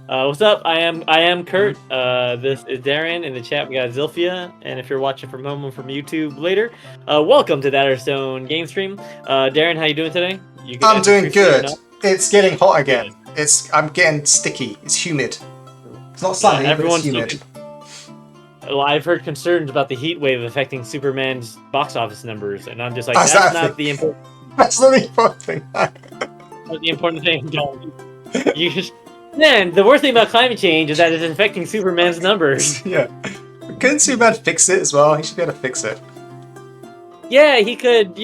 What's up? I am Kurt. This is Darren. In the chat we got Zilphia, and if you're watching from home or from YouTube later, welcome to that Our Stone game stream. Darren, how you doing today? You I'm doing good. enough? It's getting hot again. Good. I'm getting sticky. It's humid. It's not sunny, but it's humid. Well, I've heard concerns about the heat wave affecting Superman's box office numbers, and I'm just like, that's not the important. That's not the important thing. Not the important thing. You just. Man, the worst thing about climate change is that it's affecting Superman's numbers. Yeah. Couldn't Superman fix it as well? He should be able to fix it. Yeah, he could,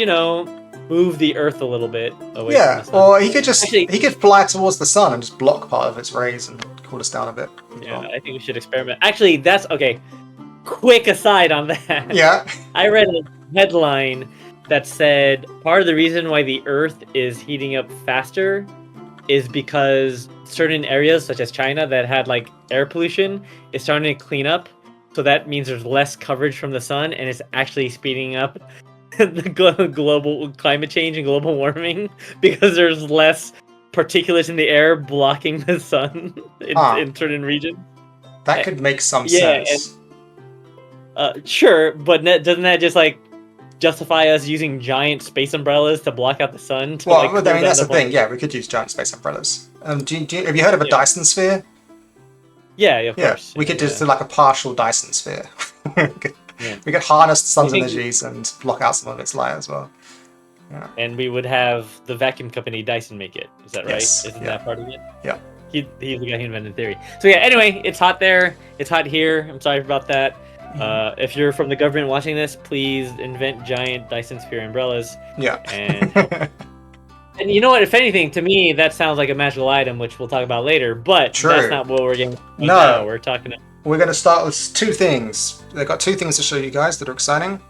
move the Earth a little bit away from the sun. Or he could he could fly towards the sun and just block part of its rays and cool us down a bit. Yeah, I think we should experiment. Actually, that's okay. Quick aside on that. Yeah. I read a headline that said part of the reason why the Earth is heating up faster is because certain areas, such as China, that had like air pollution, is starting to clean up. So that means there's less coverage from the sun, and it's actually speeding up the global climate change and global warming because there's less particulates in the air blocking the sun in certain regions. That could make some sense. Sure, but doesn't that just like justify us using giant space umbrellas to block out the sun? That's the thing. Yeah, we could use giant space umbrellas. Have you heard of a Dyson sphere? Yeah, of course. We could just do like a partial Dyson sphere. We could harness the sun's energies and block out some of its light as well. Yeah. And we would have the vacuum company Dyson make it. Is that right? Yes. Isn't that part of it? Yeah. He's the guy who invented theory. So yeah, anyway, it's hot there. It's hot here. I'm sorry about that. If you're from the government watching this, please invent giant Dyson sphere umbrellas. Yeah. And you know what? If anything, to me, that sounds like a magical item, which we'll talk about later. But that's not what we're getting. No, we're talking. We're going to start with two things. They've got two things to show you guys that are exciting.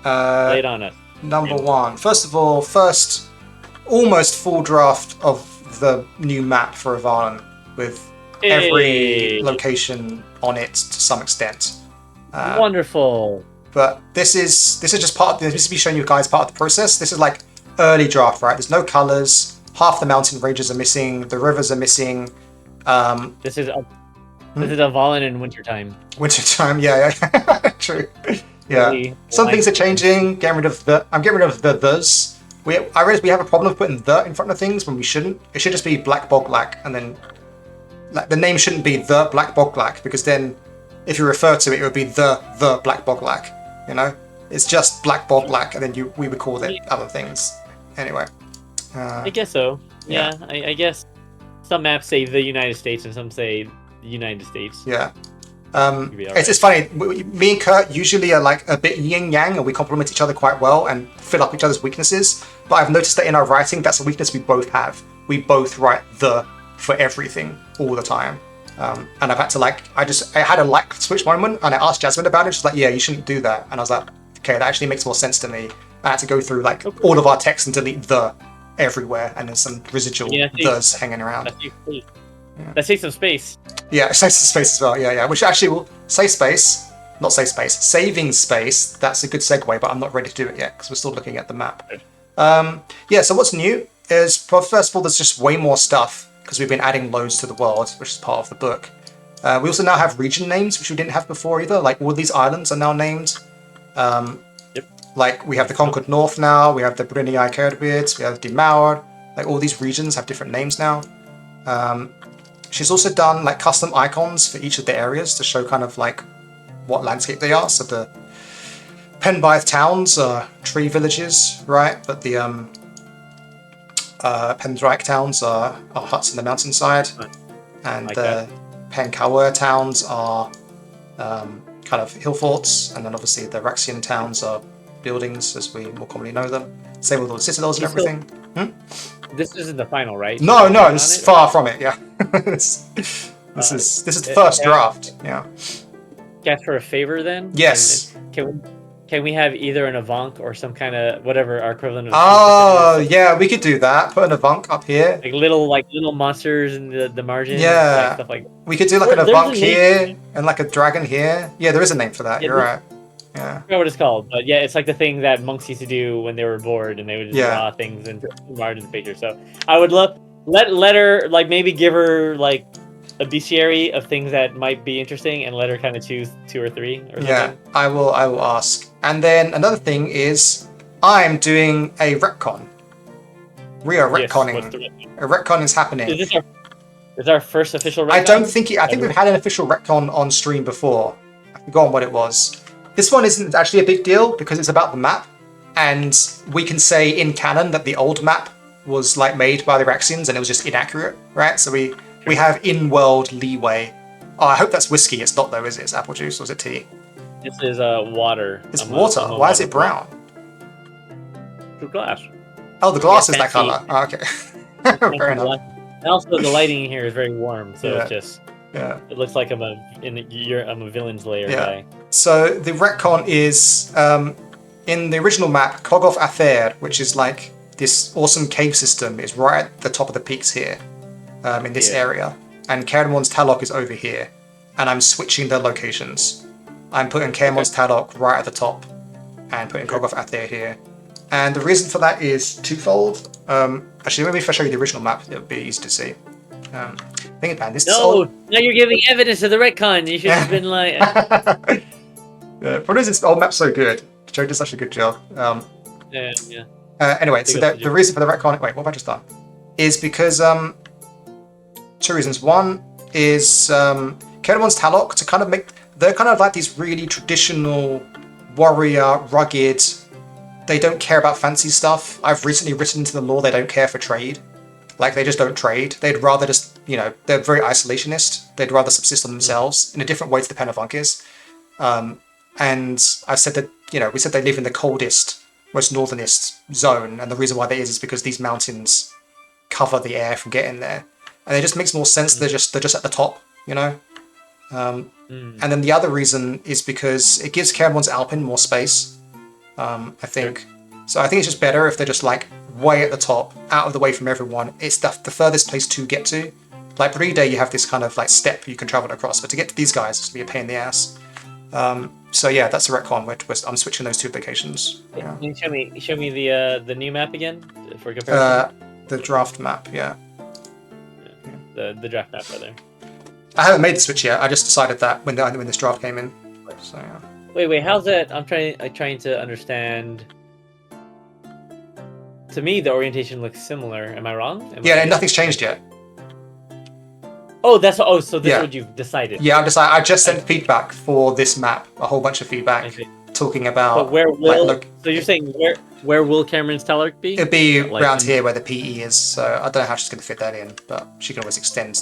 Lay it on us. Number one. First of all, almost full draft of the new map for Avallen with every location on it to some extent. Wonderful. But this is just part of this will be showing you guys part of the process. This is like early draft, right? There's no colors. Half the mountain ranges are missing. The rivers are missing. This is Avallen in wintertime. Wintertime, yeah. True. Yeah. Really some things are changing. I'm getting rid of the thes. I realize we have a problem with putting the in front of things when we shouldn't. It should just be Black Bog-Lac, and then the name shouldn't be the Black Bog-Lac, because then if you refer to it, it would be the Black Bog-Lac. It's just Black Bog-Lac, and then we would call it other things. Anyway. I guess so. Yeah. I guess some maps say the United States and some say the United States. Yeah. It's just funny. Me and Kurt usually are like a bit yin-yang, and we complement each other quite well and fill up each other's weaknesses. But I've noticed that in our writing, that's a weakness we both have. We both write the for everything all the time. And I've had to I had a switch moment, and I asked Jasmine about it. She's like, yeah, you shouldn't do that. And I was like, okay, that actually makes more sense to me. I had to go through all of our text and delete the everywhere, and there's some residual the's hanging around. That takes some space. Yeah, it saves some space as well. Yeah. Which actually will saving space. That's a good segue, but I'm not ready to do it yet because we're still looking at the map. So what's new is, first of all, there's just way more stuff because we've been adding loads to the world, which is part of the book. We also now have region names, which we didn't have before either. Like all these islands are now named. Like we have the Conquered North now, we have the Brunei Kerbids, we have Demauer. Like all these regions have different names now. She's also done custom icons for each of the areas to show kind of what landscape they are. So the Penbythe towns are tree villages, right? But the Pendrike towns are huts in the mountainside. And the Penkawa towns are kind of hill forts. And then obviously the Raxian towns are buildings as we more commonly know them. Same with all the citadels and everything. This isn't the final, right? No, this is far from it. Yeah, this is the first draft. Yeah. Ask for a favor then. Yes. Can we have either an Avant or some kind of whatever our equivalent of? Oh yeah, we could do that. Put an Avant up here. Little monsters in the margins. Yeah. Stuff like that. We could do an Avant here and a dragon here. Yeah, there is a name for that. You're right. Yeah. I forgot what it's called, but yeah, it's like the thing that monks used to do when they were bored, and they would just draw things and margin pictures. So I would let her maybe give her a bestiary of things that might be interesting and let her kind of choose 2 or 3 or something? Yeah, I will ask. And then another thing is I'm doing a retcon. We are retconning. What's the retcon? A retcon is happening. Is this our first official retcon? I don't think I think we've had an official retcon on stream before. I've forgotten what it was. This one isn't actually a big deal because it's about the map, and we can say in canon that the old map was like made by the Rexians and it was just inaccurate, right? So we have in-world leeway. Oh, I hope that's whiskey. It's not though, is it? It's apple juice or is it tea? This is water. It's water. Why is it brown? Through glass. Oh, the glass is that color. Oh, okay. Fair enough. And also the lighting here is very warm, so it's just it looks like I'm a villain's lair guy. So the retcon is in the original map, Kogoth Aether, which is like this awesome cave system, is right at the top of the peaks here, in this area, and Caerlemon's Talok is over here, and I'm switching the locations. I'm putting Caerlemon's Talok right at the top, and putting Kogoth Aether here. And the reason for that is twofold. Actually, maybe if I show you the original map, it'll be easy to see. Think about this. No, now you're giving evidence of the retcon. You should have been like. What is this old map so good? Joe did such a good job. Anyway, so the reason for the retcon. Wait, what have I just done? Is because 2 reasons. One is Caerlemon's Talok to kind of make. They're kind of like these really traditional warrior, rugged. They don't care about fancy stuff. I've recently written into the lore they don't care for trade. Like, they just don't trade. They'd rather just, they're very isolationist. They'd rather subsist on themselves in a different way to the Penavunk is. And I've said that, we said they live in the coldest, most northernest zone. And the reason why that is because these mountains cover the air from getting there. And it just makes more sense. They're just at the top, And then the other reason is because it gives Caerlemon's Alpin more space. I think. So I think it's just better if they're just like way at the top, out of the way from everyone. It's the furthest place to get to. Like Brede, you have this kind of like step you can travel across, but to get to these guys, it's gonna be a pain in the ass. So yeah, that's the retcon. I'm switching those 2 locations. Yeah. Can you show me the new map again for comparison? The draft map, yeah. The draft map, rather. I haven't made the switch yet. I just decided that when this draft came in. So yeah. Wait, how's that? I'm trying to understand. To me, the orientation looks similar. Am I wrong? Nothing's changed yet. So this is what you've decided. Yeah, I just sent feedback for this map, a whole bunch of feedback talking about. But where will so you're saying where will Cameron's Talok be? It'll be around here where the PE is. So I don't know how she's going to fit that in, but she can always extend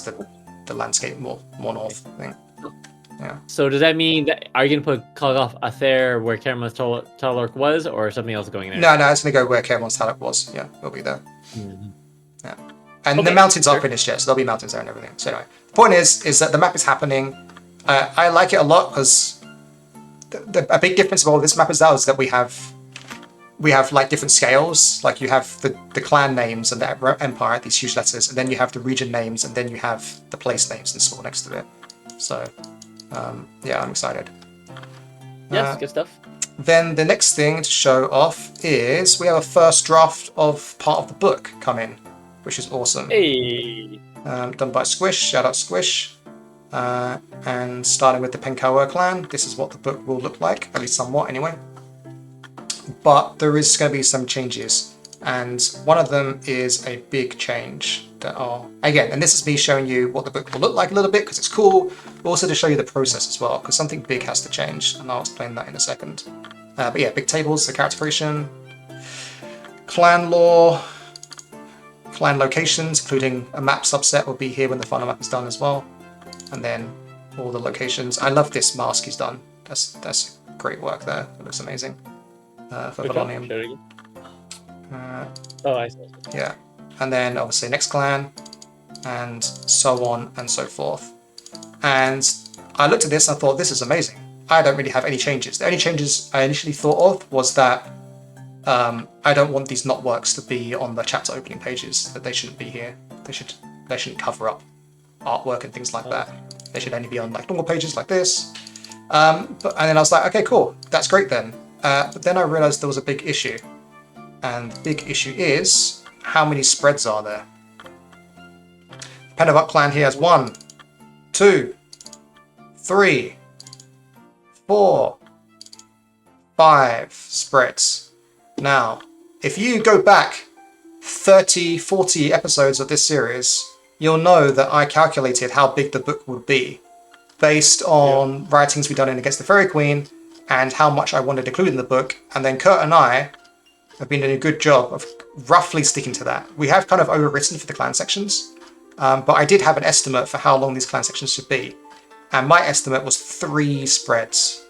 the landscape more north. I think. Yeah. So does that mean that are you going to put Kogoth Aether where Caerlemon's Talok was, or something else going there? No, it's going to go where Caerlemon's Talok was. Yeah, it'll be there. Yeah. And the mountains aren't finished yet, so there'll be mountains there and everything. So anyway, the point is that the map is happening. I like it a lot because a big difference of all this map is that we have like different scales. Like you have the clan names and the empire, these huge letters, and then you have the region names, and then you have the place names and small next to it. So. I'm excited. Yes, good stuff. Then the next thing to show off is we have a first draft of part of the book come in, which is awesome. Hey! Done by Squish, shout out Squish. And starting with the Penkawa clan, this is what the book will look like, at least somewhat anyway. But there is going to be some changes, and one of them is a big change. And this is me showing you what the book will look like a little bit because it's cool, but also to show you the process as well because something big has to change, and I'll explain that in a second. But yeah, big tables, the character creation, clan lore, clan locations, including a map subset will be here when the final map is done as well, and then all the locations. I love this mask he's done. That's great work there. It looks amazing for Valonium. I see. Yeah. And then obviously next clan, and so on and so forth. And I looked at this and I thought, this is amazing. I don't really have any changes. The only changes I initially thought of was that I don't want these knotworks to be on the chapter opening pages, that they shouldn't be here. They shouldn't cover up artwork and things like that. They should only be on like normal pages like this. And then I was like, okay, cool, that's great then. But then I realized there was a big issue. And the big issue is, how many spreads are there? Penavuk clan here has 1. 2, 3, 4, 5 spreads. Now, if you go back 30, 40 episodes of this series, you'll know that I calculated how big the book would be based on writings we've done in Against the Fairy Queen and how much I wanted to include in the book. And then Kurt and I have been doing a good job of roughly sticking to that. We have kind of overwritten for the clan sections, but I did have an estimate for how long these clan sections should be. And my estimate was 3 spreads.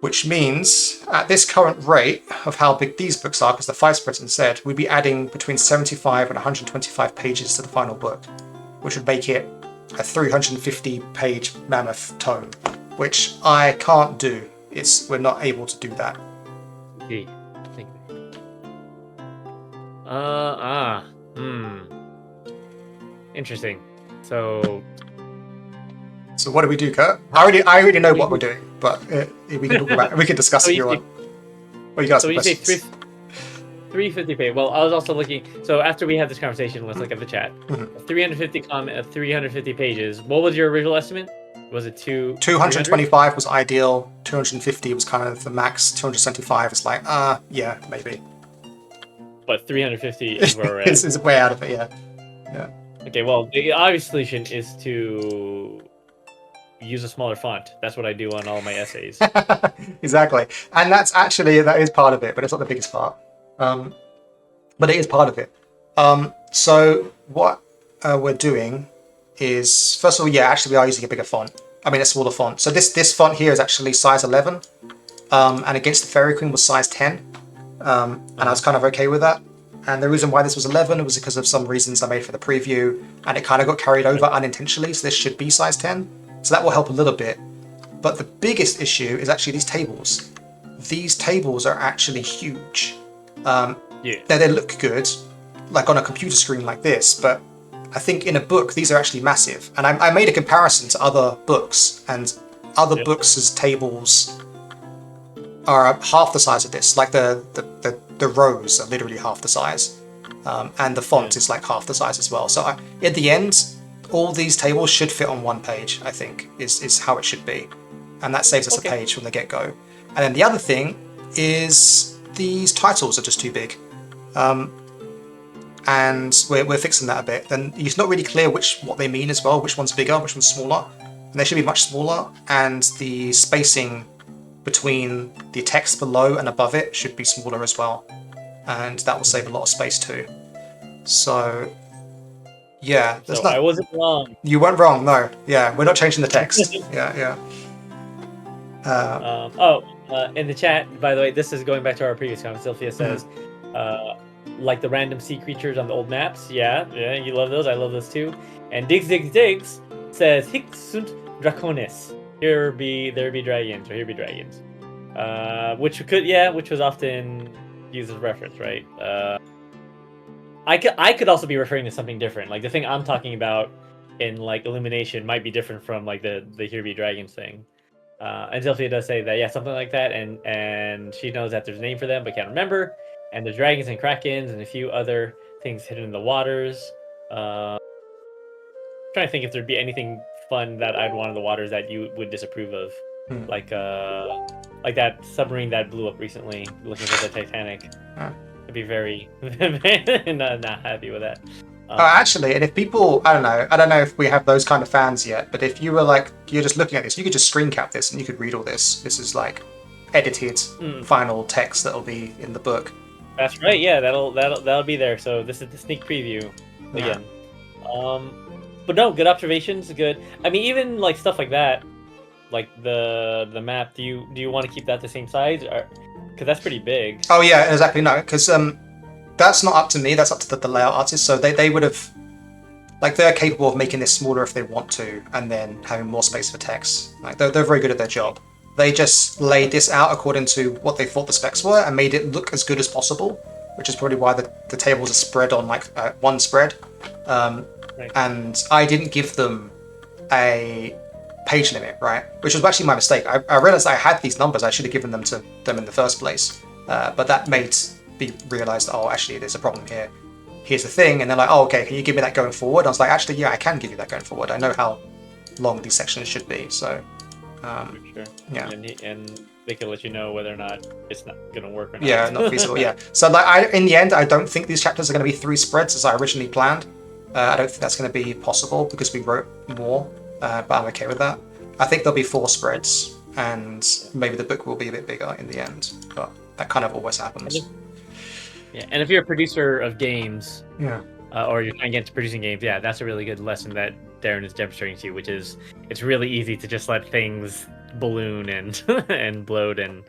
Which means, at this current rate of how big these books are, because the 5 spreads instead, we'd be adding between 75 and 125 pages to the final book, which would make it a 350-page mammoth tome, which I can't do. We're not able to do that. Interesting. So what do we do, Kurt? I already know what we're doing, but we can talk about it. We can discuss it if you want. Well, you guys. So you say 350 page. Well, I was also looking. So after we have this conversation, let's look at the chat. 350 pages. What was your original estimate? Was it 225 was ideal. 250 was kind of the max. 275 is like, yeah, maybe. But 350 is where we're at. It's way out of it, yeah. Okay, well, the obvious solution is to use a smaller font. That's what I do on all my essays. Exactly. And that is part of it, but it's not the biggest part. But it is part of it. So what we're doing is, first of all, actually we are using a bigger font. I mean, a smaller font. So this font here is actually size 11. And Against the Fairy Queen was size 10. And I was kind of okay with that. And the reason why this was 11 was because of some reasons I made for the preview, and it kind of got carried over unintentionally, so this should be size 10. So that will help a little bit. But the biggest issue is actually these tables. These tables are actually huge. They look good, like on a computer screen like this, but I think in a book, these are actually massive. And I made a comparison to other books, and other books' tables are half the size of this. Like the rows are literally half the size, and the font is like half the size as well. So at the end, all these tables should fit on one page, I think, is how it should be. And that saves us a page from the get-go. And then the other thing is these titles are just too big. And we're fixing that a bit. Then it's not really clear what they mean as well, which one's bigger, which one's smaller. And they should be much smaller, and the spacing between the text below and above it should be smaller as well. And that will save a lot of space too. So, yeah. I wasn't wrong. You weren't wrong, no. Yeah, we're not changing the text. Yeah. In the chat, by the way, this is going back to our previous comment. Sylphia says, like the random sea creatures on the old maps. Yeah, you love those. I love those too. And Diggs says, Hic sunt draconis. There be dragons, or here be dragons. Which was often used as reference, right? I could also be referring to something different. Like the thing I'm talking about in like Illumination might be different from like the here be dragons thing. And Sylphia does say that, something like that, and she knows that there's a name for them but can't remember. And there's dragons and krakens and a few other things hidden in the waters. Trying to think if there'd be anything fun that I'd want in the waters that you would disapprove of, like that submarine that blew up recently, looking for the Titanic. I'd be very not happy with that. Actually, and if people, I don't know if we have those kind of fans yet, but if you were like, you're just looking at this, you could just screen cap this and you could read all this. This is like edited final text that'll be in the book. That's right. Yeah, that'll be there. So this is the sneak preview again. But no, good observations. Good. I mean, even like stuff like that, like the map. Do you want to keep that the same size? Because that's pretty big. Oh yeah, exactly. No, because that's not up to me. That's up to the layout artist. So they would have, like, they're capable of making this smaller if they want to, and then having more space for text. Like they're very good at their job. They just laid this out according to what they thought the specs were and made it look as good as possible, which is probably why the tables are spread on like one spread. Right. And I didn't give them a page limit, right? Which was actually my mistake. I realized I had these numbers. I should have given them to them in the first place. But that made me realize that, actually, there's a problem here. here's the thing, and they're like, oh, okay, can you give me that going forward? I was like, actually, yeah, I can give you that going forward. I know how long these sections should be, so Sure. yeah. And they can let you know whether or not it's not going to work or not. Yeah, not feasible. Yeah. So like, in the end, I don't think these chapters are going to be 3 spreads as I originally planned. I don't think that's going to be possible because we wrote more, but I'm okay with that. I think there'll be 4 spreads, and maybe the book will be a bit bigger in the end, but that kind of always happens. Yeah, and if you're a producer of games, yeah, or you're trying to get into producing games, yeah, that's a really good lesson that Darren is demonstrating to you, which is it's really easy to just let things balloon and and bloat and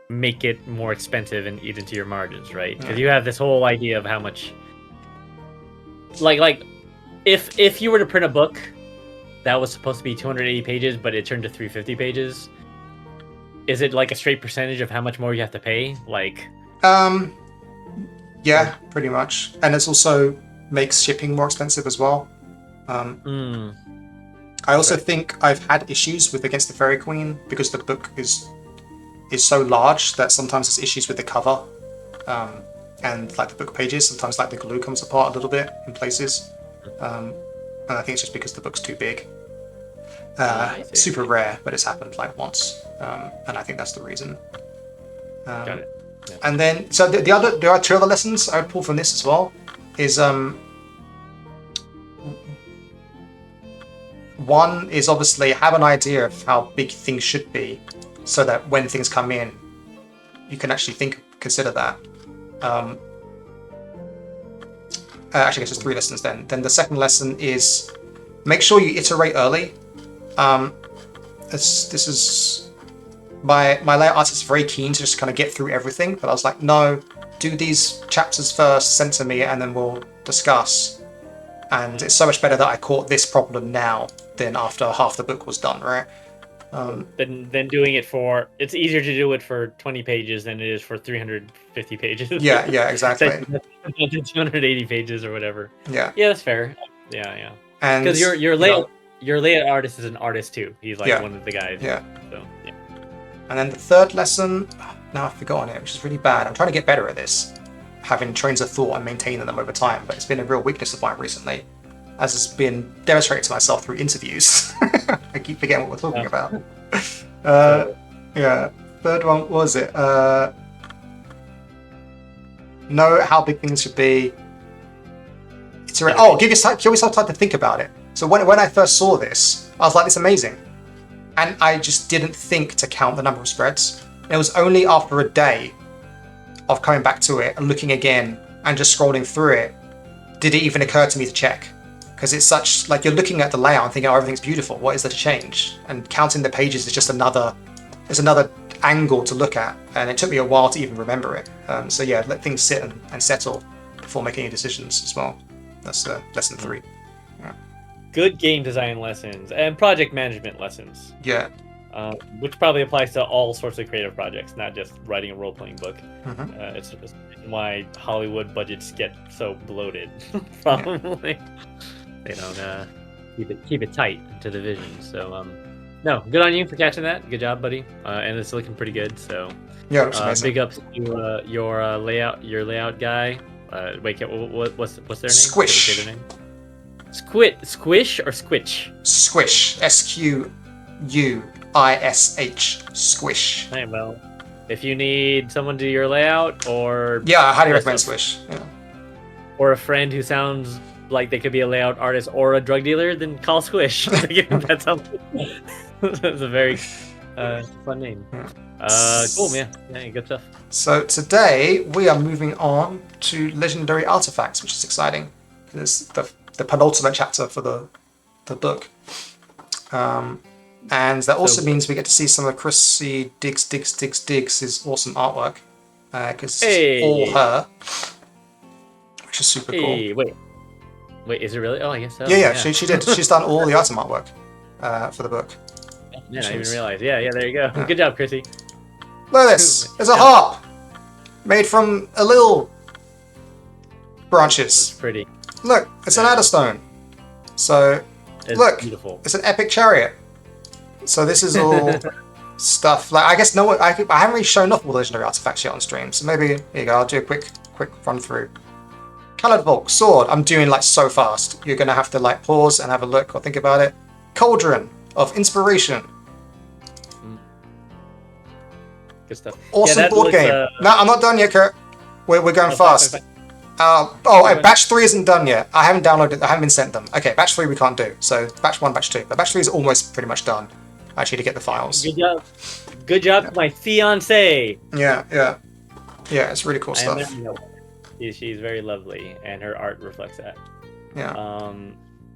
make it more expensive and eat into your margins, right? Because you have this whole idea of how much, like if you were to print a book that was supposed to be 280 pages, but it turned to 350 pages, is it like a straight percentage of how much more you have to pay? Like, yeah, pretty much, and it's also makes shipping more expensive as well. I also think I've had issues with Against the Fairy Queen because the book is so large that sometimes there's issues with the cover, and like the book pages. Sometimes like the glue comes apart a little bit in places, and I think it's just because the book's too big. Super rare, but it's happened like once, and I think that's the reason. Got it. Yeah. And then, so there are 2 other lessons I would pull from this as well. Is one is obviously have an idea of how big things should be, so that when things come in, you can actually consider that. Actually, I guess there's 3 lessons then. Then the second lesson is make sure you iterate early. This is my layout artist is very keen to just kind of get through everything, but I was like, no, do these chapters first, send to me, and then we'll discuss. And it's so much better that I caught this problem now than after half the book was done, right? Then doing it for, it's easier to do it for 20 pages than it is for 350 pages. Yeah, exactly. 280 pages or whatever. Yeah, that's fair. Yeah. And because your layout artist is an artist too. He's like one of the guys. Yeah. So yeah. And then the third lesson, now I've forgotten it, which is really bad. I'm trying to get better at this, having trains of thought and maintaining them over time, but it's been a real weakness of mine recently, as it's been demonstrated to myself through interviews. I keep forgetting what we're talking about. Yeah, third one, what was it? Know how big things should be. Give yourself time to think about it. So when I first saw this, I was like, it's amazing. And I just didn't think to count the number of spreads. And it was only after a day of coming back to it and looking again and just scrolling through it did it even occur to me to check. Because it's such, like, you're looking at the layout and thinking, oh, everything's beautiful. What is there to change? And counting the pages is just another angle to look at. And it took me a while to even remember it. So yeah, let things sit and settle before making any decisions as well. That's lesson 3. Yeah. Good game design lessons and project management lessons. Yeah. Which probably applies to all sorts of creative projects, not just writing a role-playing book. Mm-hmm. It's why Hollywood budgets get so bloated. Probably. They don't keep it tight to the vision. So no, good on you for catching that. Good job, buddy. And it's looking pretty good. So yeah, it amazing. Big ups to your layout guy. Wait, what's their name? Squish. Say their name? Squish or Squitch? Squish. SQUISH. Squish. Hey, well, if you need someone to do your layout, or I highly recommend Squish. Yeah. Or a friend who sounds like they could be a layout artist or a drug dealer, then call Squish. That sounds that's a very fun name. Cool, man. Yeah, good stuff. So today we are moving on to legendary artifacts, which is exciting. It's the penultimate chapter for the book. And that also means we get to see some of Chrissy Diggs' awesome artwork, because it's all her, which is super cool. Wait, is it really? Oh, I guess so. Yeah. She did. She's done all the item artwork for the book. Man, I didn't even realize. Yeah, there you go. Yeah. Good job, Chrissy. Look at this. There's a harp made from a little branches. It's pretty. Look, it's an Adderstone. So, look, beautiful. It's an epic chariot. So this is all stuff. Like, I guess I haven't really shown off all the legendary artifacts yet on stream. So maybe here you go. I'll do a quick run through. Coloured Volk, sword. I'm doing like so fast. You're gonna have to like pause and have a look or think about it. Cauldron of inspiration. Good stuff. Awesome board game. No, I'm not done yet, Kurt. We're going fast. Fine. Batch 3 isn't done yet. I haven't downloaded. I haven't been sent them. Okay, batch 3 we can't do. So batch 1, batch 2. But batch 3 is almost pretty much done. Actually, to get the files. Good job. Good job, my fiance. Yeah. It's really cool stuff. She's very lovely, and her art reflects that. Yeah.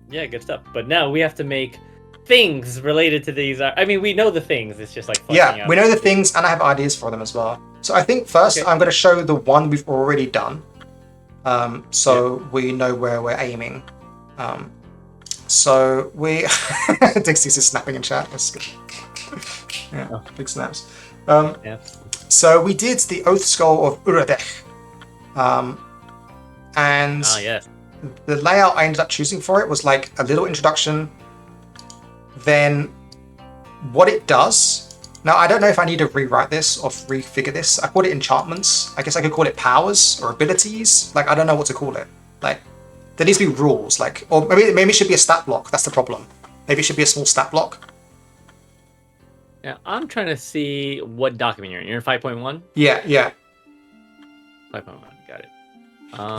Yeah, good stuff. But now we have to make things related to these. I mean, we know the things. It's just like yeah, we know the things, and I have ideas for them as well. So I think first I'm going to show the one we've already done, we know where we're aiming. So we Dixie's just snapping in chat. That's good. Yeah, big snaps. So we did the Oath Skull of Uradech. And the layout I ended up choosing for it was like a little introduction. Then what it does. Now, I don't know if I need to rewrite this or refigure this. I called it enchantments. I guess I could call it powers or abilities. Like, I don't know what to call it. Like, there needs to be rules. Like, or maybe it should be a stat block. That's the problem. Maybe it should be a small stat block. Yeah, I'm trying to see what document you're in. You're in 5.1? Yeah. 5.1, got it.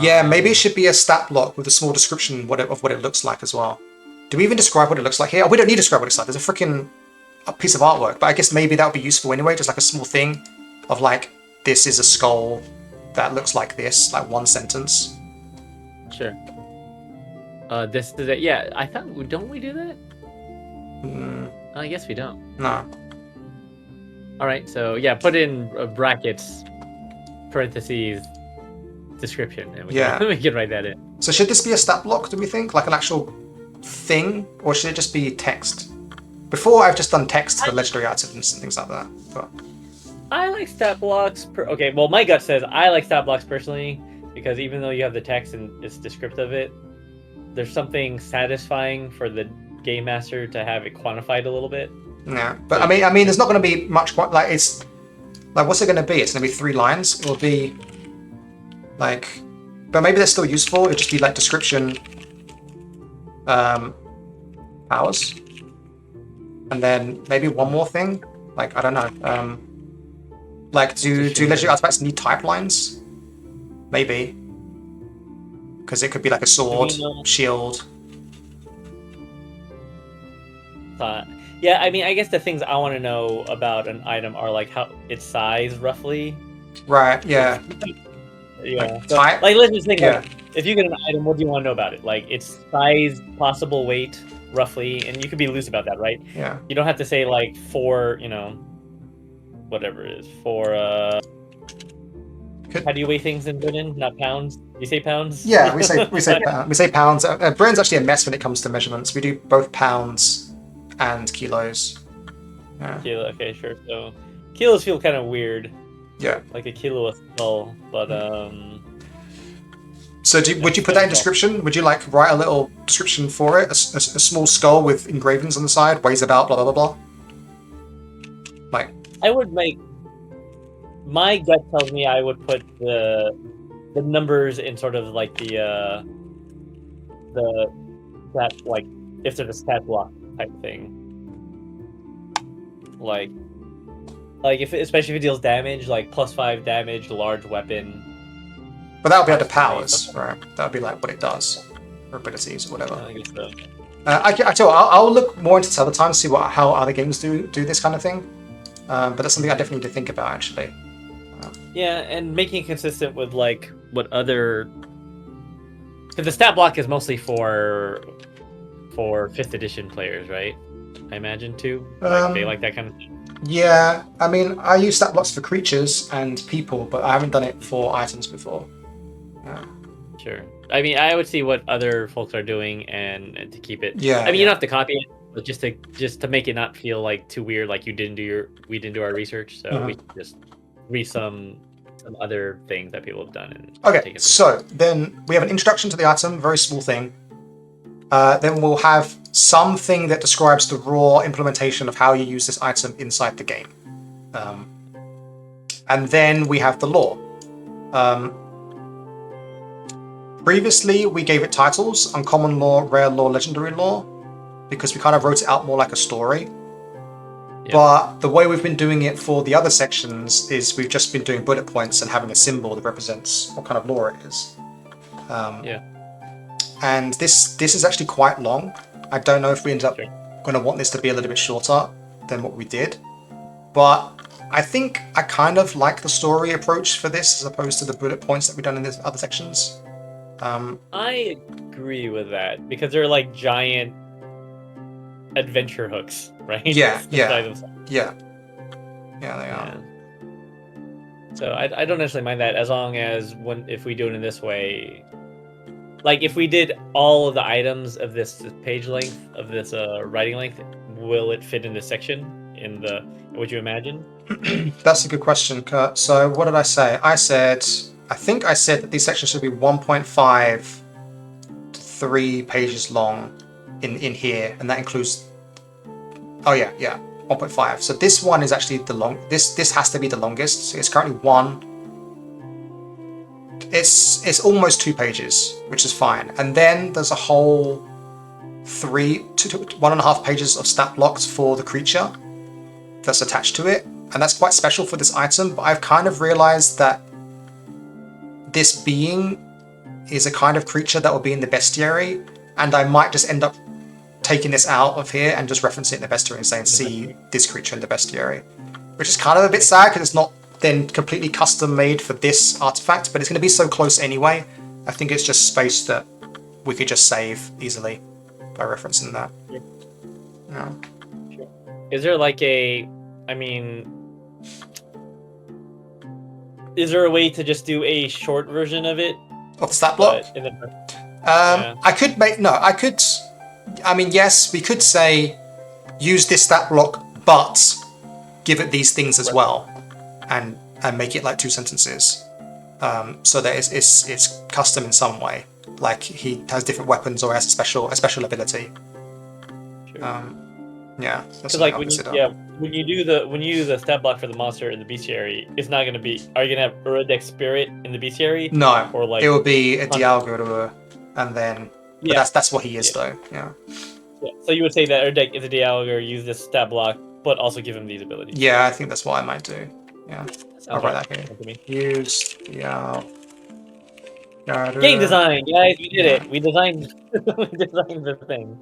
Yeah, maybe it should be a stat block with a small description of what it looks like as well. Do we even describe what it looks like here? Oh, we don't need to describe what it looks like. There's a freaking piece of artwork. But I guess maybe that would be useful anyway, just like a small thing of like, this is a skull that looks like this, like one sentence. Sure. This is it. Yeah, I thought, don't we do that? I guess we don't. No. All right, so yeah, put in brackets, parentheses, description, and we can write that in. So should this be a stat block, do we think? Like an actual thing? Or should it just be text? Before, I've just done text for legendary items and things like that. But I like stat blocks. Okay, well, my gut says I like stat blocks personally, because even though you have the text and it's descriptive of it, there's something satisfying for the game master to have it quantified a little bit. Yeah, but I mean, there's not going to be much. Like, it's like, what's it going to be? It's going to be 3 lines. It'll be like, but maybe they're still useful. It'll just be like description, powers, and then maybe one more thing. Like, I don't know. Like, do legendary artifacts need type lines? Maybe, because it could be like a sword, shield. Yeah, I mean, I guess the things I want to know about an item are like how its size, roughly. Right. Yeah. Yeah. Like let's just think. Like, if you get an item, what do you want to know about it? Like its size, possible weight, roughly, and you can be loose about that, right? Yeah. You don't have to say like for, whatever it is for. How do you weigh things in Britain? Not pounds. You say pounds? Yeah, we say pounds. We say pounds. Britain's actually a mess when it comes to measurements. We do both pounds and kilos. Yeah. Kilo, okay, sure. So kilos feel kind of weird. Yeah. Like a kilo of skull, but So would you put that in description? Would you like write a little description for it? A small skull with engravings on the side, weighs about, blah blah blah blah. Like. I would make. My gut tells me I would put the numbers in sort of like that like if there's a stat block type thing. Like if especially if it deals damage, like +5 damage, large weapon. But that would be under powers, right? That would be like what it does, or abilities or whatever. I guess so. I tell you what, I'll look more into this other time, see how other games do this kind of thing. But that's something I definitely need to think about actually. Yeah, and making it consistent with like what other, because the stat block is mostly for 5th edition players, right? I imagine too. Like, they like that kind of thing. Yeah, I mean, I use stat blocks for creatures and people, but I haven't done it for items before. Sure. I mean, I would see what other folks are doing and to keep it. Yeah. I mean, you don't have to copy it, but just to make it not feel like too weird, like we didn't do our research, so we just read some other things that people have done. And okay, so then we have an introduction to the item, very small thing. Then we'll have something that describes the raw implementation of how you use this item inside the game. And then we have the lore. Previously, we gave it titles: uncommon lore, rare lore, legendary lore, because we kind of wrote it out more like a story. Yeah. But the way we've been doing it for the other sections is we've just been doing bullet points and having a symbol that represents what kind of lore it is. Yeah. And this is actually quite long. I don't know if we end up going to want this to be a little bit shorter than what we did. But I think I kind of like the story approach for this as opposed to the bullet points that we've done in the other sections. I agree with that because they're like giant adventure hooks, right? Yeah, Inside yeah, they are. Yeah. So I don't necessarily mind that as long as if we do it in this way, like if we did all of the items of this page length of this writing length, will it fit in this section? Would you imagine? That's a good question, Kurt. So what did I say? I think I said that these sections should be 1.5 to 3 pages long in here, and that includes. Oh yeah, 1.5. So this one is actually the long. This has to be the longest. So it's currently 1. It's almost 2 pages, which is fine. And then there's a whole 1.5 pages of stat blocks for the creature that's attached to it, and that's quite special for this item. But I've kind of realized that this being is a kind of creature that will be in the bestiary, and I might just end up taking this out of here and just referencing it in the bestiary and saying, see this creature in the bestiary, which is kind of a bit sad because it's not then completely custom made for this artifact, but it's going to be so close anyway. I think it's just space that we could just save easily by referencing that. Yeah. Sure. Is there like is there a way to just do a short version of it? Of the stat block? Yes, we could say use this stat block, but give it these things as well, and make it like 2 sentences, so that it's custom in some way, like he has different weapons or has a special ability. Sure. Because like when you do the stat block for the monster in the bestiary, it's not going to be. Are you going to have Uridex spirit in the bestiary? No, or like it will be a Dialga, and then that's what he is though. Yeah. So you would say that Uridex is a Dialga, use this stat block, but also give him these abilities. Yeah, I think that's what I might do. Yeah, I'll write that here. Use game design, guys. We did it. We designed the thing.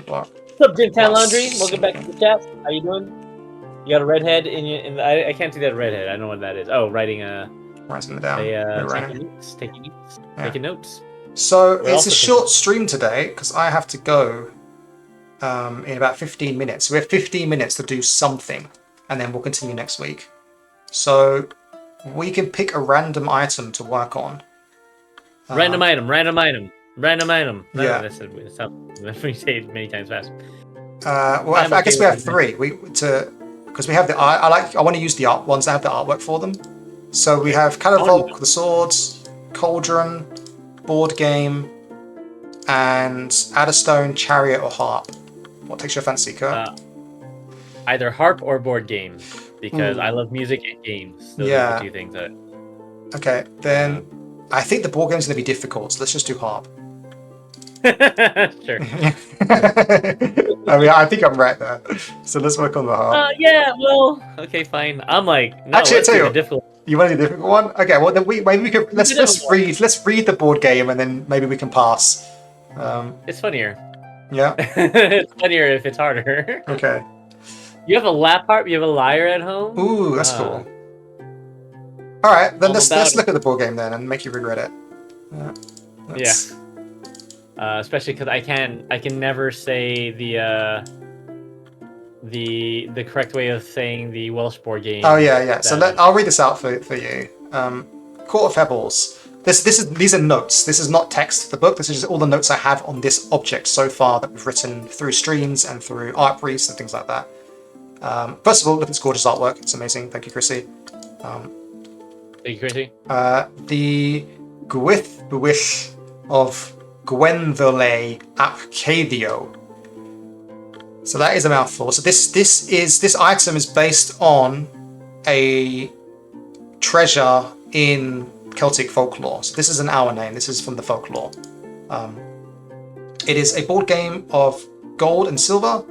Block. What's up, Jim Town Laundry? Welcome back to the chat. How you doing? You got a redhead I can't see that redhead. I don't know what that is. Oh, writing it down. Taking notes. So it's a short stream today because I have to go in about 15 minutes. We have 15 minutes to do something, and then we'll continue next week. So we can pick a random item to work on. Random item. Yeah. We say it many times fast. I guess we have 3. Because we have the art. I want to use the art ones that have the artwork for them. So we have Catavolk, the swords, Cauldron, board game, and Adderstone, Chariot, or Harp. What takes your fancy, Kurt? Either harp or board game, because I love music and games. Those are the 2 things that. Okay, then I think the board game's going to be difficult, so let's just do harp. Sure. I think I'm right there. So let's work on the harp. Yeah, well, okay, fine. I'm like, no, actually, I tell you, difficult. You want to do a difficult one? Okay, well then maybe we can let's read the board game and then maybe we can pass. It's funnier. Yeah. It's funnier if it's harder. Okay. You have a lap harp. You have a lyre at home. Ooh, that's cool. All right, then let's look at the board game then and make you regret it. Especially because I can never say the correct way of saying the Welsh board game. Oh yeah. So I'll read this out for you. Court of Pebbles. These are notes. This is not text for the book. This is just all the notes I have on this object so far that we've written through streams and through art briefs and things like that. First of all, look at this gorgeous artwork. It's amazing. Thank you, Chrissy. Thank you, Chrissy. The Gwyth Bwyll of Gwenddole ap Cadio. So that is a mouthful. So this item is based on a treasure in Celtic folklore. So this isn't our name. This is from the folklore. It is a board game of gold and silver.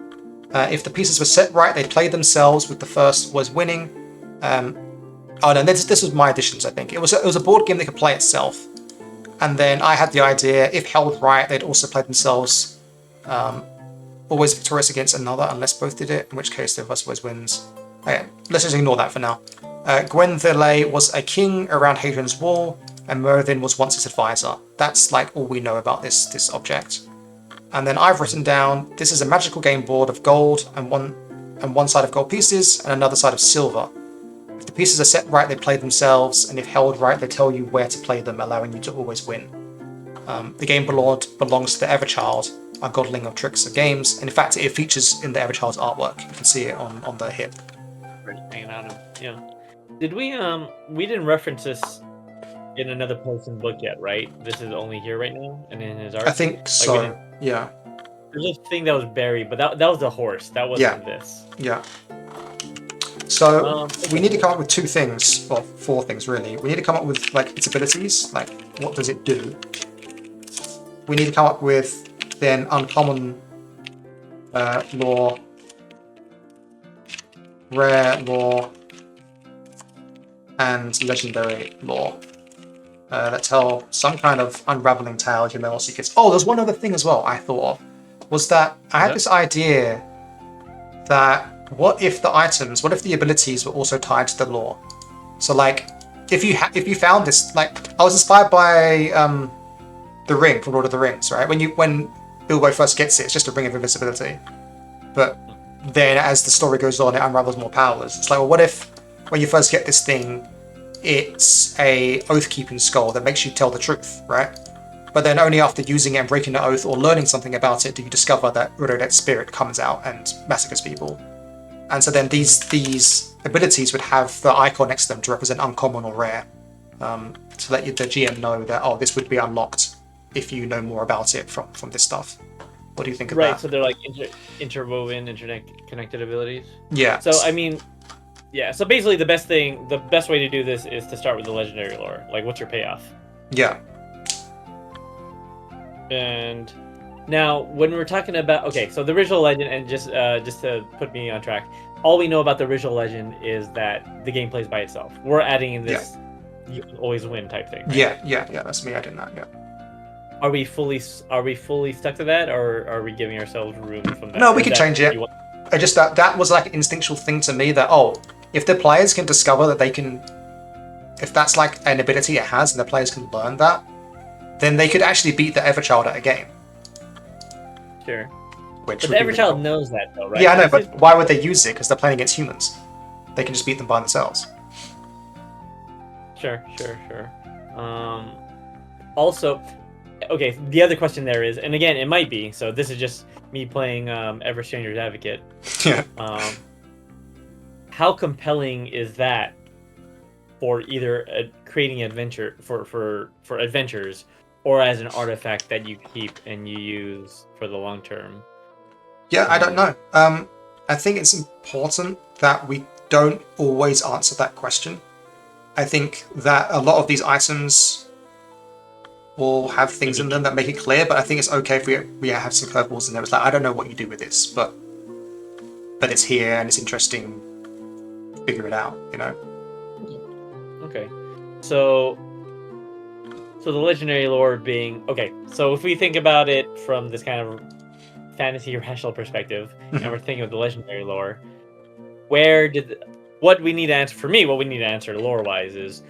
If the pieces were set right, they played themselves with the first was winning. Oh no, this was my additions, I think. It was a board game that could play itself. And then I had the idea, if held right, they'd also play themselves, always victorious against another, unless both did it, in which case the first always wins. Okay, let's just ignore that for now. Gwenthele was a king around Hadrian's Wall, and Mervyn was once his advisor. That's like all we know about this object. And then I've written down, this is a magical game board of gold and one side of gold pieces and another side of silver. If the pieces are set right, they play themselves, and if held right, they tell you where to play them, allowing you to always win. The game belongs to the Everchild, a godling of tricks of games, and in fact it features in the Everchild's artwork. You can see it on the hip. Hanging out, yeah. Did we didn't reference this in another post in the book yet, right? This is only here right now, and in his art. I think so. Yeah. There's a thing that was buried, but that was the horse. That wasn't this. Yeah. So we need to come up with two things, or four things really. We need to come up with like its abilities, like what does it do. We need to come up with then uncommon lore, rare lore, and legendary lore. That tell some kind of unraveling tale of human secrets. Oh, there's one other thing as well I thought of, was that I had this idea that what if the abilities were also tied to the lore? So like, if you found this, like, I was inspired by the ring from Lord of the Rings, right? When Bilbo first gets it, it's just a ring of invisibility. But then as the story goes on, it unravels more powers. It's like, well, what if when you first get this thing, it's a oath-keeping skull that makes you tell the truth, right? But then only after using it and breaking the oath or learning something about it do you discover that Urodet's spirit comes out and massacres people. And so then these abilities would have the icon next to them to represent uncommon or rare, to let the GM know that, oh, this would be unlocked if you know more about it from this stuff. What do you think of that? Right, so they're like interwoven, interconnected abilities? Yeah. So, I mean, yeah, so basically the best way to do this is to start with the legendary lore. Like, what's your payoff? Yeah. And now, when we're talking about... Okay, so the original legend, and just to put me on track, all we know about the original legend is that the game plays by itself. We're adding in this you can always win type thing, right? Yeah, that's me adding that, yeah. Are we fully stuck to that, or are we giving ourselves room from that? No, we could change it. I just that was like an instinctual thing to me that, oh, if the players can discover that they can, if that's like an ability it has and the players can learn that, then they could actually beat the Everchild at a game. Sure. Which but the Everchild knows that though, right? Yeah, I know, but why would they use it? Because they're playing against humans. They can just beat them by themselves. Sure. Also, okay, the other question there is, and again, it might be, so this is just me playing Ever Stranger's Advocate. Yeah. How compelling is that for either creating adventure for adventures, or as an artifact that you keep and you use for the long term? Yeah, I don't know. I think it's important that we don't always answer that question. I think that a lot of these items will have things in them that make it clear, but I think it's okay if we have some curveballs in there. It's like, I don't know what you do with this, but it's here and it's interesting. Figure it out, you know? Okay. So the legendary lore being... Okay, so if we think about it from this kind of fantasy rational perspective, and we're thinking of the legendary lore, what we need to answer lore-wise is,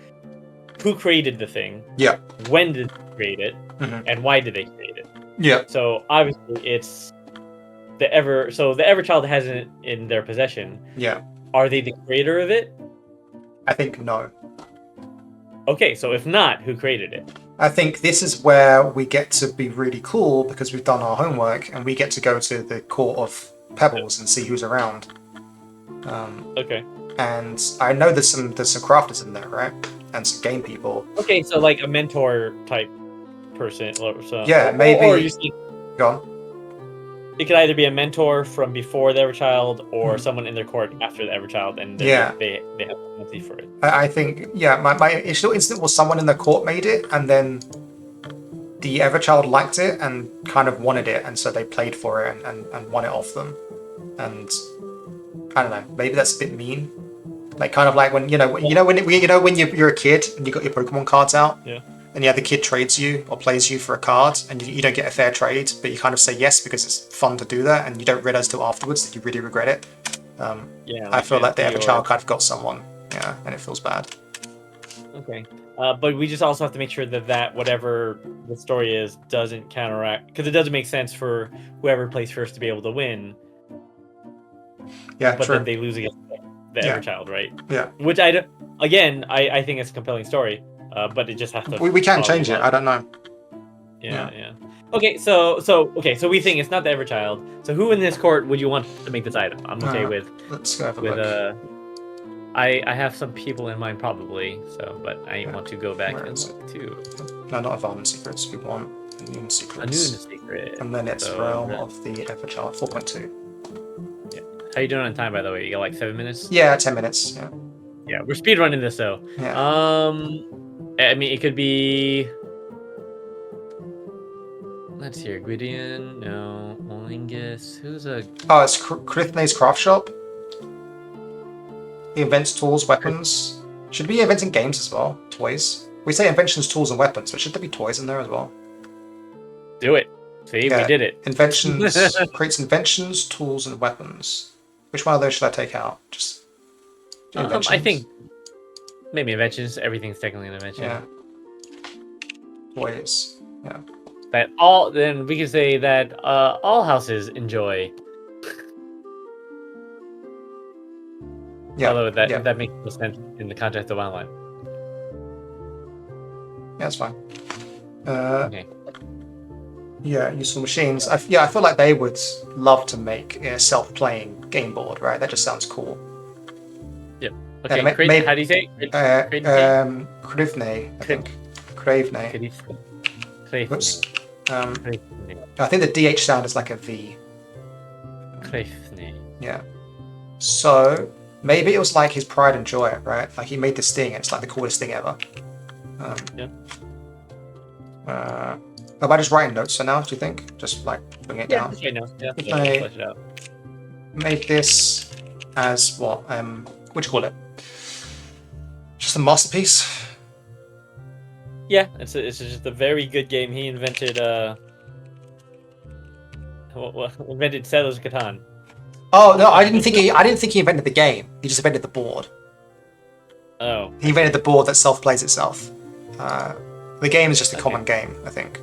who created the thing? Yeah. When did they create it? And why did they create it? Yeah. So obviously it's the Everchild has it in their possession. Yeah. Are they the creator of it? I think no. Okay, so if not, who created it? I think this is where we get to be really cool because we've done our homework and we get to go to the court of Pebbles and see who's around. Okay. And I know there's some crafters in there, right? And some game people. Okay, so like a mentor type person. So, yeah, maybe. Or you see, go on. it could either be a mentor from before the Everchild or someone in their court after the Everchild, and they have a penalty for it. I think, my initial instinct was someone in the court made it, and then the Everchild liked it and kind of wanted it, and so they played for it and won it off them. And I don't know, maybe that's a bit mean. Like kind of like when when you're a kid and you got your Pokemon cards out, and the other kid trades you or plays you for a card, and you don't get a fair trade, but you kind of say yes because it's fun to do that, and you don't realize till afterwards that you really regret it. I feel like the Everchild kind of got someone, and it feels bad. Okay, but we just also have to make sure that whatever the story is doesn't counteract, because it doesn't make sense for whoever plays first to be able to win. Yeah, but true. then they lose against the Everchild, right? Yeah. Which I think it's a compelling story, but it just has to. We can't change it. I don't know. Yeah. Okay, so we think it's not the Everchild. So who in this court would you want to make this item? I'm okay with. Let's go have a look. I have some people in mind probably, but I want to go back and look too. No, not Avallen secrets. We want Noon secrets. A Noon secret. And then it's Realm of the Everchild 4.2. Yeah. How you doing on time, by the way? You got like 7 minutes? Yeah, 10 minutes. Yeah. Yeah, we're speedrunning this though. Yeah. I mean, it could be. Let's hear. Gwydion, no. Olingus. Who's a? Oh, it's Krithne's craft shop. He invents tools, weapons. Should be inventing games as well. Toys. We say inventions, tools, and weapons, but should there be toys in there as well? Do it. See, we did it. Inventions creates inventions, tools, and weapons. Which one of those should I take out? Just inventions. I think maybe inventions. Everything's technically an invention. Yeah. Toys. Yeah. Then we can say that all houses enjoy. Yeah. Although that makes no sense in the context of online. Yeah, that's fine. Okay. Yeah, useful machines. I feel like they would love to make a self-playing game board, right? That just sounds cool. Yep. Okay. How do you say? Krivne, I think. Kravne. Oops. I think the DH sound is like a V. Krivne. Yeah. So maybe it was like his pride and joy, right? Like he made this thing, and it's like the coolest thing ever. Am I just writing notes for now? Do you think? Just like putting it down. Yeah, no. Yeah. Flesh it out. Made this as what? What do you call it? Just a masterpiece. Yeah, it's just a very good game. He invented invented Settlers of Catan. Oh no, I didn't think he invented the game. He just invented the board. Oh. He invented the board that self-plays itself. The game is just a common game, I think.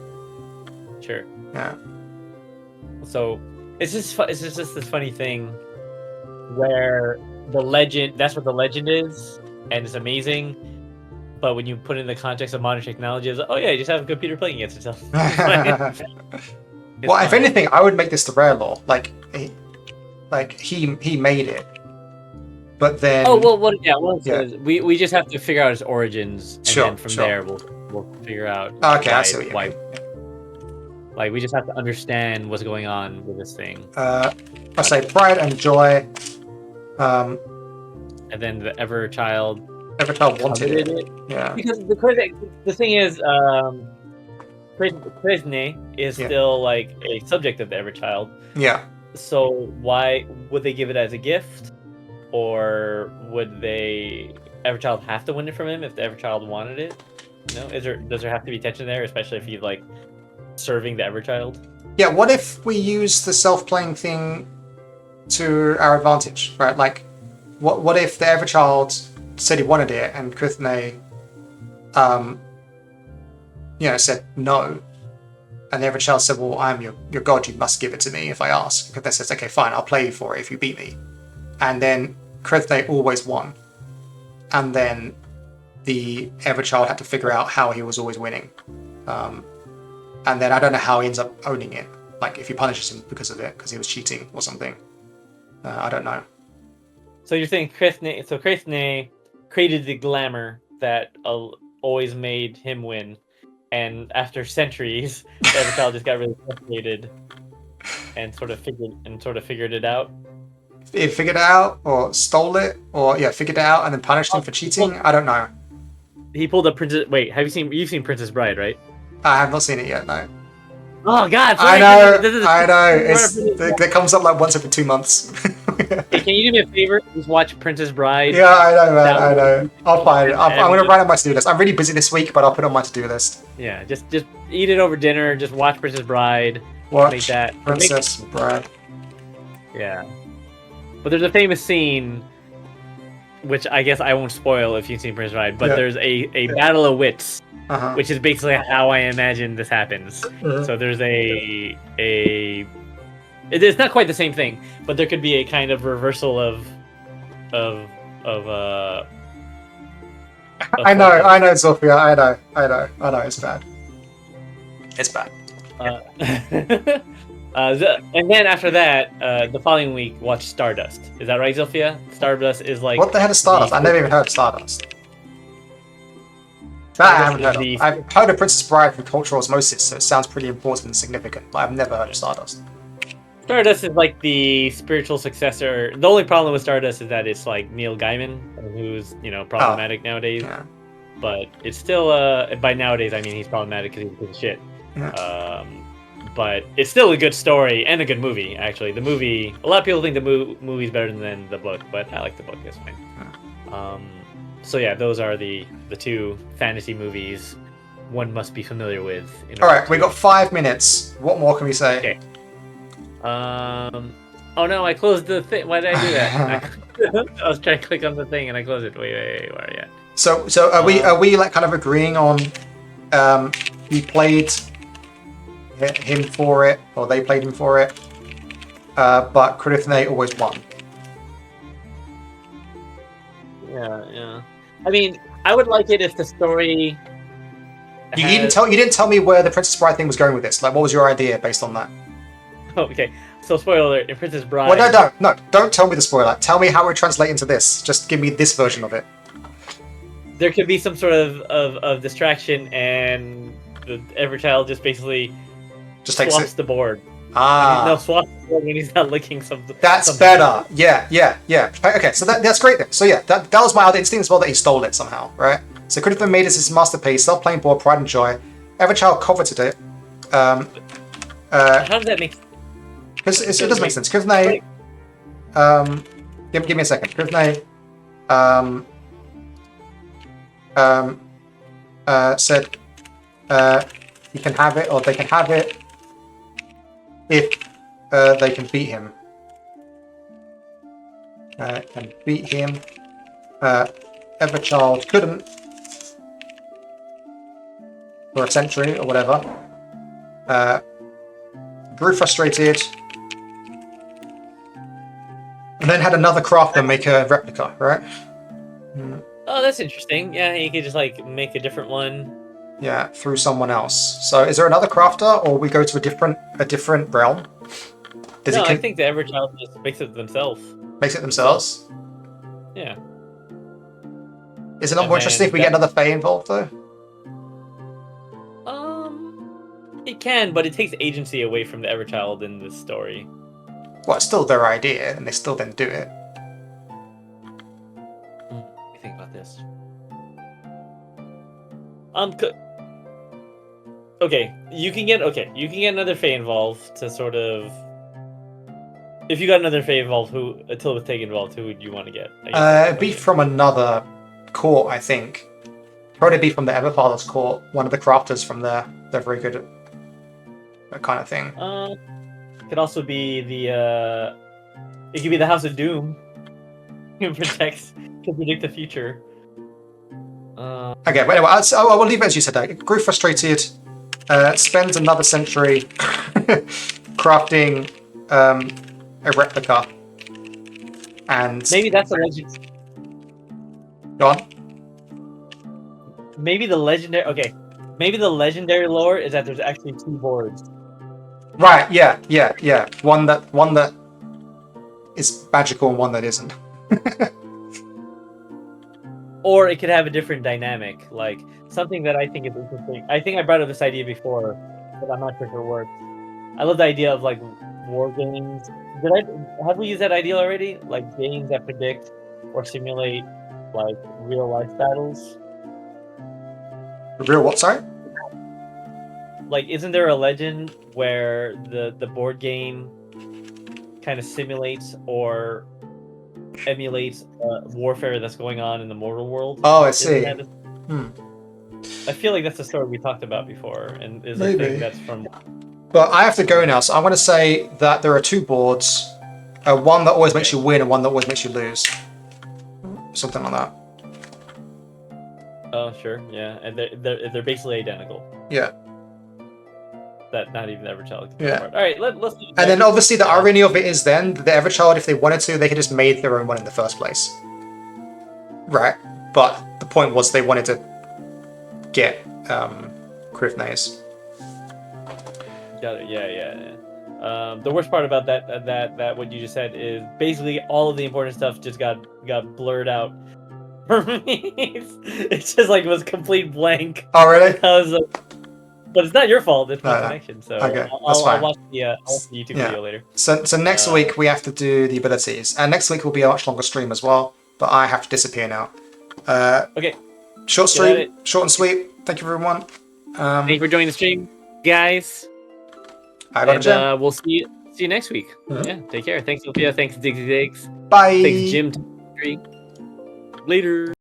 Sure. Yeah. So it's just this funny thing where the legend, that's what the legend is, and it's amazing. But when you put it in the context of modern technology, it's like, oh yeah, you just have a computer playing against itself. Well, if anything, I would make this the rare law. Like he made it. But then we just have to figure out his origins, and then from there we'll figure out I see what you mean. Like we just have to understand what's going on with this thing. I say pride and joy. And then the Everchild wanted it. Yeah. Because the thing is, Krivne is still like a subject of the Everchild. Yeah. So why would they give it as a gift? Or would Everchild have to win it from him if the Everchild wanted it? Does there have to be tension there, especially if he's like serving the Everchild? Yeah, what if we use the self-playing thing to our advantage, right? Like, what if the Everchild said he wanted it and Krithne, said no, and the Everchild said, well, I'm your god, you must give it to me if I ask. Krithne says, okay, fine, I'll play you for it if you beat me. And then Krithne always won. And then the Everchild had to figure out how he was always winning. And then I don't know how he ends up owning it. Like if he punishes him because of it, because he was cheating or something. I don't know. So you're saying Krithne created the glamour that always made him win. And after centuries, the Everchild just got really frustrated and sort of figured it out. He figured it out, or stole it, or figured it out and then punished him for cheating. I don't know. He pulled a Princess. Wait, you've seen Princess Bride, right? I have not seen it yet. No. Oh God! Sorry, I know. It comes up like once every 2 months. Hey, can you do me a favor? Just watch Princess Bride. Yeah, I know, man. I know. I'll find it. I'm gonna write it on my to-do list. I'm really busy this week, but I'll put it on my to-do list. Yeah, just eat it over dinner. Just watch Princess Bride. Watch Princess Bride. Yeah, but there's a famous scene, which I guess I won't spoil if you've seen Princess Bride. But there's a battle of wits. Which is basically how I imagine this happens. So there's it's not quite the same thing, but there could be a kind of reversal of I know, Sophia. I know. It's bad. It's bad. And then after that, the following week, watch Stardust. Is that right, Sophia? Stardust is like... What the hell is Stardust? I never even heard of Stardust. That I haven't heard of. I've heard of Princess Bride from cultural osmosis, so it sounds pretty important and significant, but I've never heard of Stardust. Stardust is like the spiritual successor. The only problem with Stardust is that it's like Neil Gaiman, who's, problematic nowadays. Yeah. But it's still, by nowadays, I mean he's problematic because he's a piece of shit. Yeah. But it's still a good story and a good movie, actually. The movie, a lot of people think the movie's better than the book, but I like the book, it's fine. Yeah. So yeah, those are the two fantasy movies one must be familiar with. Alright, we got 5 minutes. What more can we say? Okay. Oh no, I closed the thing. Why did I do that? I was trying to click on the thing and I closed it. Wait, where are you at? So are we like kind of agreeing on you played him for it, or they played him for it, but Krithne always won? Yeah. I mean, I would like it if the story. You didn't tell me where the Princess Bride thing was going with this. Like, what was your idea based on that? Okay, so spoiler alert, in Princess Bride... Well, no, don't tell me the spoiler. Tell me how it would translate into this. Just give me this version of it. There could be some sort of distraction, and the Everchild just basically swaps the board. Swaps the board when he's not licking something. That's better. Yeah. Okay, so that's great then. So yeah, that was my other instinct as well, that he stole it somehow, right? So could have been made as his masterpiece, self-playing board, pride and joy. Everchild coveted it. How does that make sense? Because it does make sense. Krithne, give me a second. Krithne, said, he can have it, or they can have it, if they can beat him. Can beat him. Everchild couldn't for a century or whatever. Grew frustrated. And then had another crafter make a replica, right? Oh, that's interesting. Yeah, you could just like make a different one. Yeah, through someone else. So is there another crafter, or we go to a different realm? I think the Everchild just makes it themselves. Makes it themselves? Yeah. Is it not more interesting if we get another Fae involved, though? It can, but it takes agency away from the Everchild in this story. Well, it's still their idea, and they still then do it. What do you think about this? Okay, you can get another Fae involved to sort of. If you got another Fae involved, Tilbith involved, who would you want to get? It'd be from another court, I think. Probably be from the Everfather's court. One of the crafters from there. They're very good at that kind of thing. Could also be the. It could be the House of Doom. Who can predict the future. Okay, but anyway, I will leave it as you said. That grew frustrated. Spends another century crafting a replica, and maybe that's a legend. Go on. Maybe the legendary. Okay, maybe the legendary lore is that there's actually 2 boards. Right. Yeah. One that is magical and one that isn't. Or it could have a different dynamic, like something that I think is interesting. I think I brought up this idea before, but I'm not sure if it works. I love the idea of like war games. Have we used that ideal already? Like games that predict or simulate like real life battles. Real what? Sorry. Like, isn't there a legend where the board game kind of simulates or emulates warfare that's going on in the mortal world? Oh, I see. I feel like that's a story we talked about before, and is a thing that's from. But I have to go now, so I'm going to say that there are two boards, one that always makes you win and one that always makes you lose. Something like that. Oh, sure, yeah, and they're basically identical. Yeah. That not even Everchild. Yeah. All right, let's. And then obviously the irony of it is then the Everchild, if they wanted to, they could just made their own one in the first place. Right. But the point was they wanted to get Krivnays. Got it. Yeah. The worst part about that what you just said is basically all of the important stuff just got blurred out for me. It's just like it was complete blank. Oh really? I was like, but it's not your fault. It's my No. connection. So okay, that's fine. I'll watch the YouTube video later. So next week we have to do the abilities, and next week will be a much longer stream as well. But I have to disappear now. Okay. Short stream, short and sweet. Thank you everyone. Thank you for joining the stream, guys. And we'll see you next week. Yeah, take care. Thanks, Sophia. Thanks, Diggs. Bye. Thanks, Jim. Later.